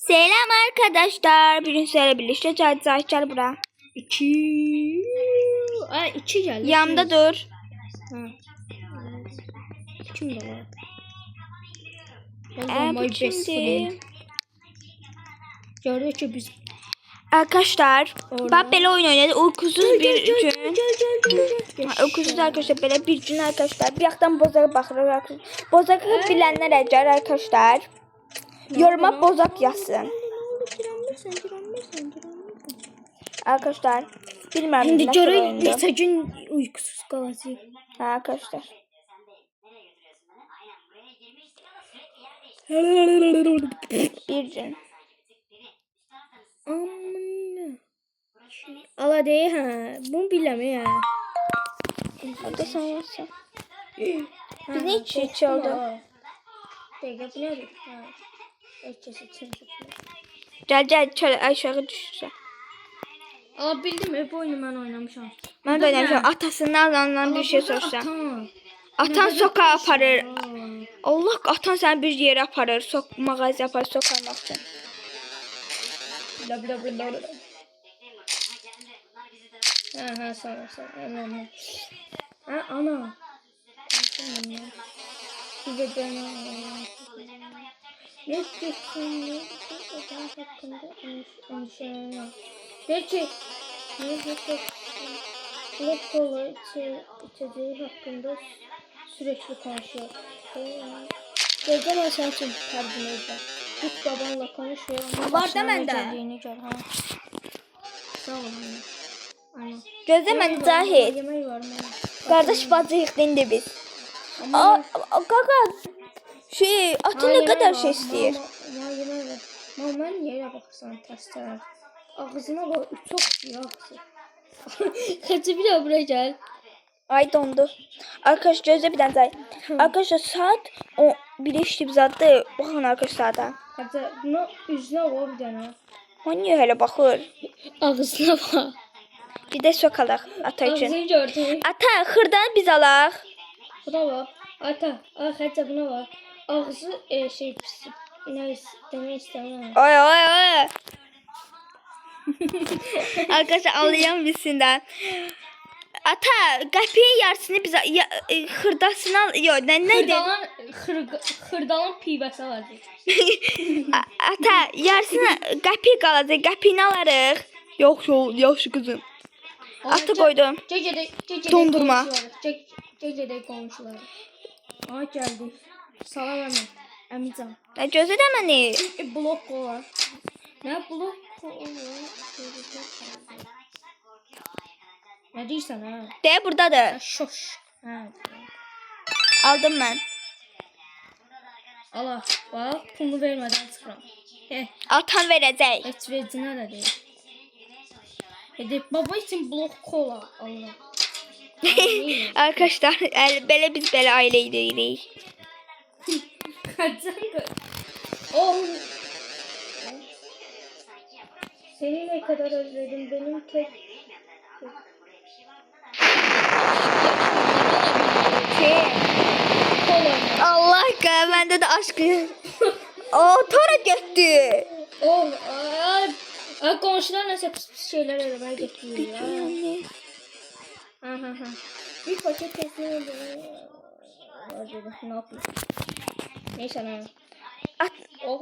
Selam arkadaşlar. Bugün sizlerle birlikte gel bura. İki geldi. Yanımda dur. Kim de var? Bu kimdi? Gördük ki biz Arkadaşlar ben böyle oyun oynadım. Uykusuz bir gün. Gel. Uykusuz arkadaşlar böyle bir gün arkadaşlar. Bir yaktan Bozak'a bakırıq arkadaşlar. Bozak'ı bilenler əgər arkadaşlar yoruma Bozak yazsın. Arkadaşlar bilmem Şimdi nasıl görək oyundu. neçə gün uykusuz qalacağıq. Ha, arkadaşlar. Bir gün. Ala deyil hə. Bunu bilməyə hə. Hadi sen yazsın. Biz ne içi oldu? Dəqiqə bu nədir? Hə.Əkəsi çıxdı. Gel çöl aşağı düşürsə. Ala bildim bu oyunu mən oynamışam. Ben de oynamışam. Atasından bir şey sorsam. Atan sokağa aparır. Allah atan seni bir yere aparır. Mağaza aparır sokarmak için. Ha sağ ol. Ha ana. Bir de ben ne istiyorsun? Peki. Lokal içeceği hakkında sürekli konuşuyor. Gece ben sen için tercih edeceğim. Git babanla konuş ve Var da bende. Sağ ol anne. Gözlemən Zahid. Yemeği var mı? Kardeş bacıyıq indi biz. Kaka atı ne kadar şey istəyir. Yemeği var. Mən yerə baxırsan təstər. Ağzına bak çok iyi ağzı. Kaçı bir daha buraya gel. Ay dondu. Arkadaş gözle bir tane Zahid. Arkadaşlar saat 1'e işleyip zaten bakın arkadaşlar da. Kaçı bunu üzüne var bir tane. O niye öyle bakır? Ağzına bak. Bir de sokalaq ata üçün. Ağzını gördün. Ata xırdanı biz alaq. Buna bak. Ata. Kaçı buna bak. Ağzı şey pis. Ne demek istemem. Oy. Arkadaşlar ağlayan birisinden. Ata qəpiyin yarısını biz xırdasını al. Yo neydi? Xırdalan pivəsi var. Ata yarısını qəpiy qalacaq. Qəpiyini alarıq. Yox yaxşı qızım. Ata qoydum. Dondurma. Gecədə qonşular. Ay gəldi. Salam əmi. Əmican. Nə gözə də məni? Blok var. Nə blok? Nə deyirsən ha? De buradadır. Şoş. Hə. Aldım mən. Allah, bax, pulu vermədən çıxıram. Atan verəcək. Heç vecinə də deyil. Edip baba için blok kola Allah. Arkadaşlar belə biz belə ailə idik. Oh. Seni ne kadar özledim benim tek. Allah qə, məndə də aşk. Tora getdi. Oh, komşular nəsə pis şeylər eləməyə getiriyor ya. Ha. Bir paket teslim edelim. Ne yapayım? Neyse ne? Oh.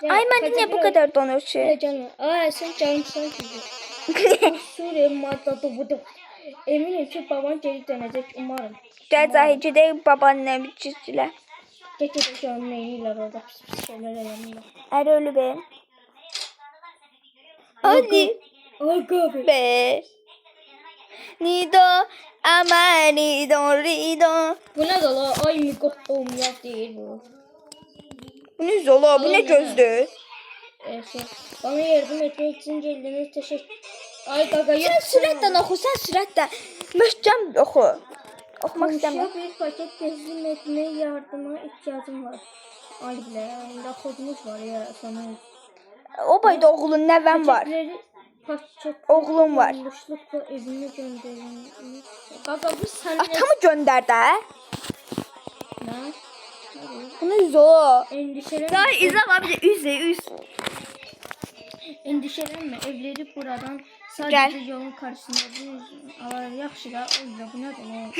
Ay məndə niyə bu qədər donur ki? Ay sen canımsan ki. Suriye madde bu. Eminim ki baban geri dönecek umarım. Gəl Zahid gedək babanın çizgilə. Gecədə canım neyirlər orada pis şeylər eləmirlər. Əri ölü be. Hadi. Aga Be. Nido ama rido. Bu ne la? Ay mi koptum ya değil bu. Bu ne zola? Bu ne gözdü? Bana yardım etmek için geldiğiniz teşekkür. Ay gaga Sen sürətlə oxu, sən sürətlə. Möhkəm oxu. Oxumaq istəmirəm. Komşuya bir paket teslim etmeye yardıma ihtiyacım var. Ay bile, indi kodumuz var ya sana. O boyda oğlun nəvəm var. Oğlum var. Yanlışlıkla evine gönderilmiş. Gaga bu sen Atamı göndər də. ne? Bunu zor. Endişelenme. Daha izle var bir de üz. Endişelenme. Evleri buradan sadece Gel. yolun karşısında düz. Ama yaxşı da o yüzden bu ne lan?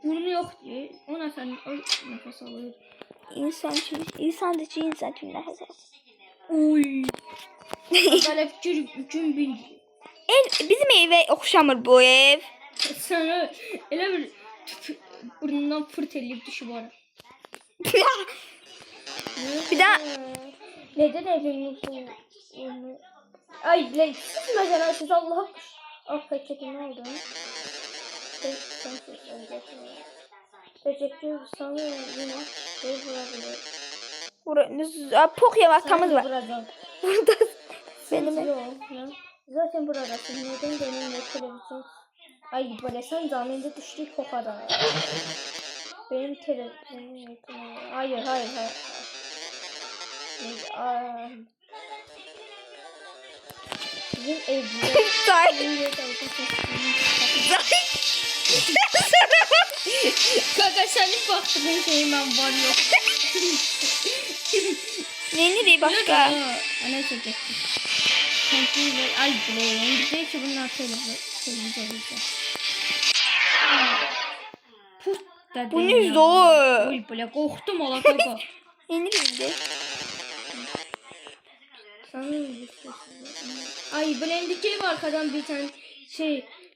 Burnu yok diye. O nefes alıyor. İnsan için nefes al. Oy. Galip gün bir. Bizim eve oxşamır bu ev. Sana elə bir burnundan fırt eləyib düşüb ora. Bir daha Neden evini Ay lan siz mesela siz Allah'a affedin ne oldu? Teşekkür sana yine vurabilir. Poxya vatamız var. Burada benim Zaten buradasın. Neden benimle televizyon? Ay böyle sen zaminde düştük o kadar. Benim televizyonum. Hayır. Bizim evde. Kaka senin baktığın şeyim ben var yok. Neyini başka? Ana çekecektim. Kontrol ay bile. Bir de ki bunlar televizyon. Bu ne zor. Oy böyle korktum ola kaka. Neyini bildi? Ay blendikey var arkadan bir tane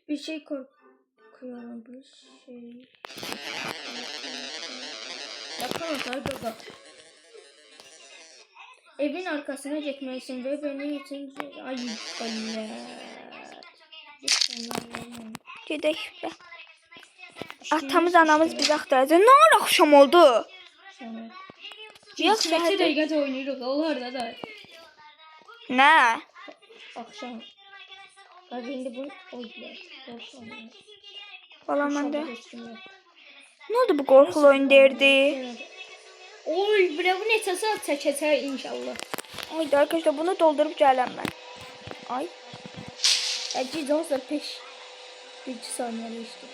bir şey korkuyorum bir şey. Bakalım kaka. Evin arkasına çekmelisin ve benim için ay böyle. Gedək be. Atamız anamız bizi axtaracaq. Nə var axşam oldu? Yox, Neçə səhər. dəqiqə oynayırıq onlarda da. Nə? Akşam. Bak şimdi bu oynuyor. Balam məndə. Nə oldu bu qorxulu oyun derdi? Oy bre bu neçə saat çəkəcək inşallah. Ay arkadaşlar bunu doldurup gələm mən. Ay. Əciz olsa peş. Bir saniye işte.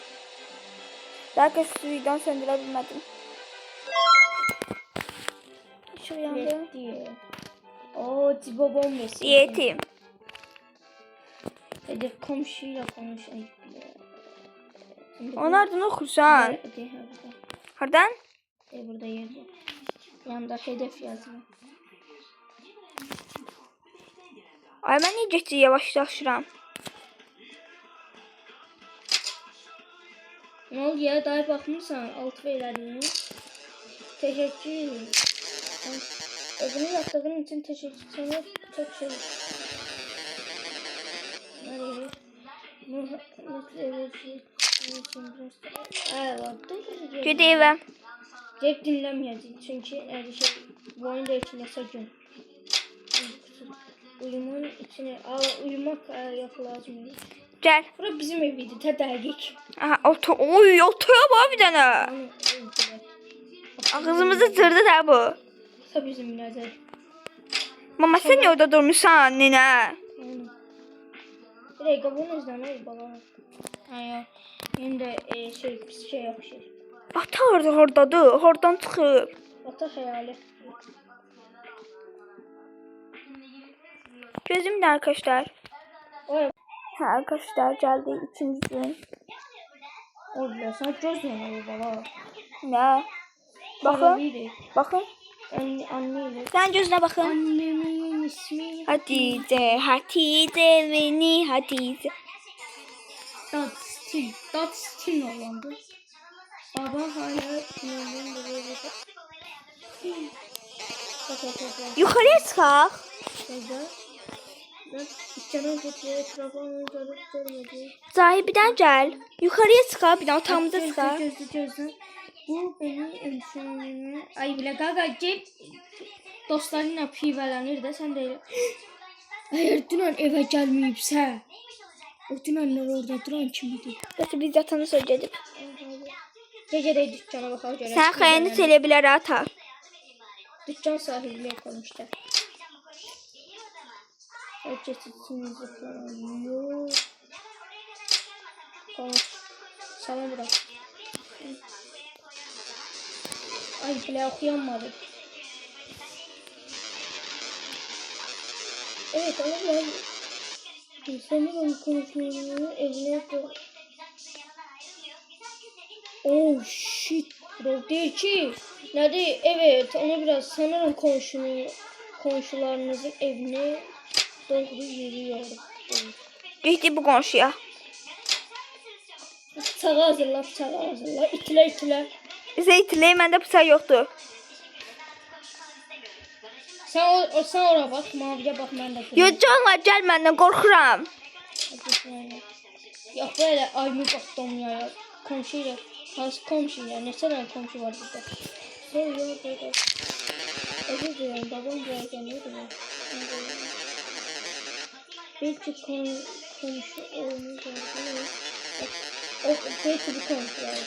Arkadaşlar suyu söndürə bilmədim. Işık yandı. Oo Cibo bombası. Yetim. Hadi komşuyla konuşayım. Onlardan okursan. Hardan? Burada yerde. Yanında hedef yazıyor. Ay mən niyə getcə yavaşlaşıram? Ne oldu ya? Daha bakmışsan alt verildiğini. Teşekkür. Bunu yaptığın için teşekkür sana çok şey. Nereye? Nasıl evet? Ged evə. Cep dinlemeyeceğim çünkü bu oyunda içine sakın. Uyumun içine uyumak yok lazım. Gəl. Bura bizim eviydi tədəqiq. Aha, oy, otoya bax bir dənə. Ağzımızı cırdı da bu. Tabii bizim nəzər. Mama sen niyə orada durmuşsan nənə? Bir dəqiqə bu necdən ey bala? Ay, indi pis şey yaxşı. Ata oradadır, oradan çıxıb. Ata xəyali. Gözümdə arkadaşlar. Oy, Ha arkadaşlar geldi ikinci gün. orada sən gözlə bala. Ne? Bakın. Bakın. Anneyle. Sen gözüne bakın. Annemin ismi Hatice, Hatice beni Hatice. Dat stil olandı. Baba hala Yukarıya çıkaq. Sahibidən gəl. Yukarıya çıxaq, bir də otağımıza çıxaq. Gözlə. Bu benim ölçümümü. Ay bile gaga gel. Dostlarınla pivələnir də sən də elə. Əgər dünən evə gəlməyibsə, o dünənlər orada duran kimdir? Bəs biz yatanı sonra gedib. Gecə də dükkana baxaq görək. Sən xəyanət elə bilər ata. Dükkan sahibi yapılmışlar. Geçitsinizi falan yok. Konuş. Sana bırak. Ay bile okuyamadım. Evet ama ben sanırım konuşmalarını evine doğru. Oh shit bro değil ki. Nerede? Evet onu biraz sanırım komşularınızın evine doğru yürüyorum. Getdik bu qonşuya. Bıçağı hazırla, bıçağı hazırla. İtilə. Bizə itilək, məndə bıçaq yoxdur. Sen oraya bak, maviye bak, ben de. Yo, canlar, gəl məndən, qorxuram. Yok böyle ayımı baktım ya. Komşuyla, hansı komşuyla, ne kadar komşu var burada. Şey yok böyle. Özür dilerim, babam buraya geliyordu ya. Belki komşu olmuş oldu. O belki bir komşu var.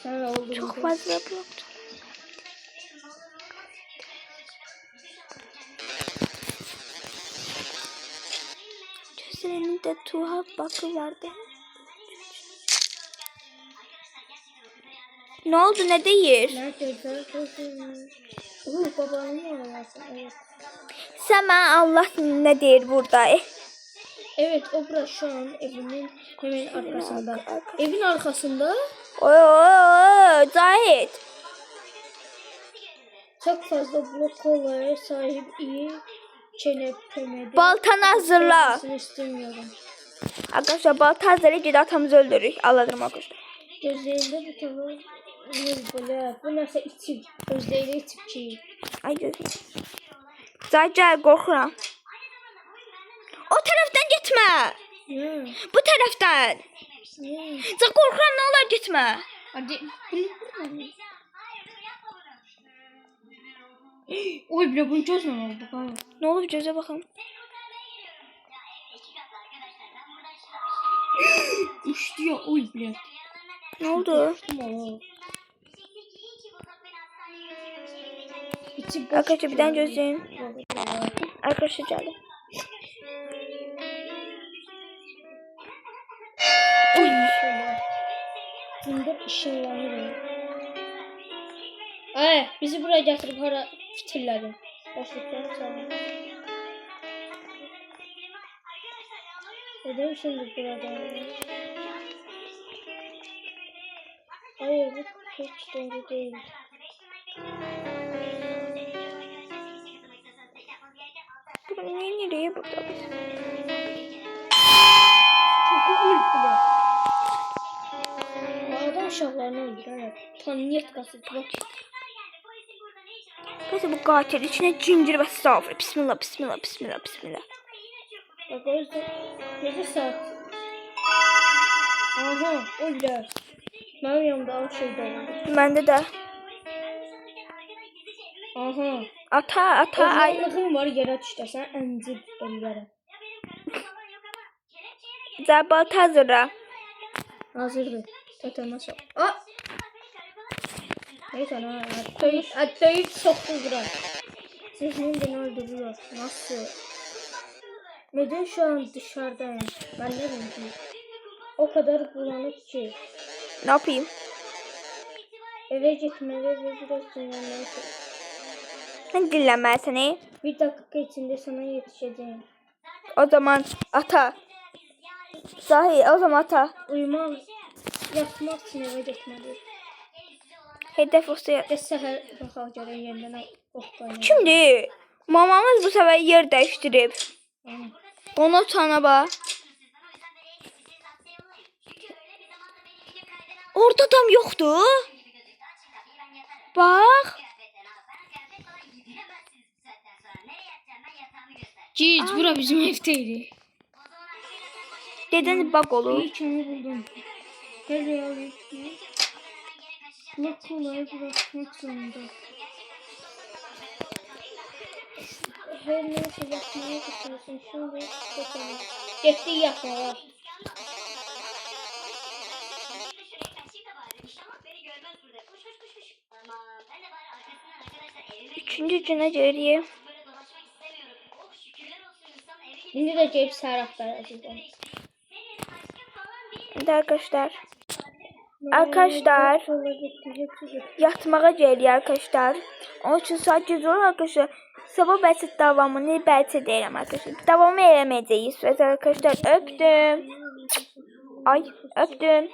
Sana oldu. Çox fazla blokdur. Gözlerinde tuhaf bakı vardı. Ne oldu, ne deyir? Nerede? Babanın orası. Evet. Sən mənə Allah nə deyir burada? Evet, o bura şu an evinin hemen arkasında. Evin arkasında Oy, Zahid. çok fazla blokolaya sahip iyi çelepemedi. Baltanı hazırla. İstemiyorum. Arkadaşlar balta hazırla, gidip atamızı öldürürük. Allah'ım arkadaşlar. Gözlerinde bir tane böyle. Bu nasıl içip? Gözleriyle içip ki. Ay gözüm. Zahid gəl, qorxuram. O tərəfdən getmə. Ya. Bu tərəfdən. Ya. Zahid qorxuram, nə olar getmə. Hadi. Oy bile bunu çözmem oldu. Tamam. Nə olub gözə baxım. Uçtu ya oy bile. Nə oldu? Arkadaşlar bir tane gözlüyüm. Arkadaşlar geldim. Oy şöyle. Bunda ışınlanıyor. Ay bizi buraya getirip hara fitilledin. Boşluktan sonra. Neden şimdi burada? Hayır bu hiç doğru değil. Nereye burada biz? Çok ul bile. Adam uşaqlarını öldürür. Tanrıyet kasıtı bak. Neyse bu katil içine cincir ve safra. Bismillah, bismillah, bismillah, bismillah. Bak o yüzden gece saat. Aha öyle. Benim yanımda o şey de oldu. Bende de. Aha. Ata ay. Allah'ım var yere düştü. Sen encil ellerim. Zəbalta hazırla. Hazırdır. Tatamasa. Aa! Neyse ana. Atlayıp soktu bura. Zihnim beni öldürüyor. Nasıl? Neden şu an dışarıdayım? Ben ne bileyim. O kadar bulanık ki. Ne yapayım? Eve gitmeli ve biraz dinlenmeli. Sen dinleme seni. Bir dakika içinde sana yetişeceğim. O zaman ata. Sahi o zaman ata. Uyumam. Yatmak için eve gitmeli. Hedef olsa Ve seher bakal göre yerine oklayın. Şimdi mamamız bu sefer yer değiştirip. Ona sana bak. Orada adam yoktu. Bak. Ciz bura bizim evdeydi. Deden bak olur. İyi ki onu buldum. Gel ya. Ne kolay bırakmak zorunda. Her neyse yapmaya gidiyorsun. Şimdi bakalım. Gitti yapmaya. Üçüncü güne geriye. Şimdi de gelip Serap'lar azizden. Hadi arkadaşlar. Arkadaşlar yatmağa geliyor arkadaşlar. Onun için saat gece olur arkadaşlar. Sabah bəlkə davamını bəlkə deyirəm arkadaşlar. Davamı eləməyəcəyik. Arkadaşlar öptüm. Ay öptüm.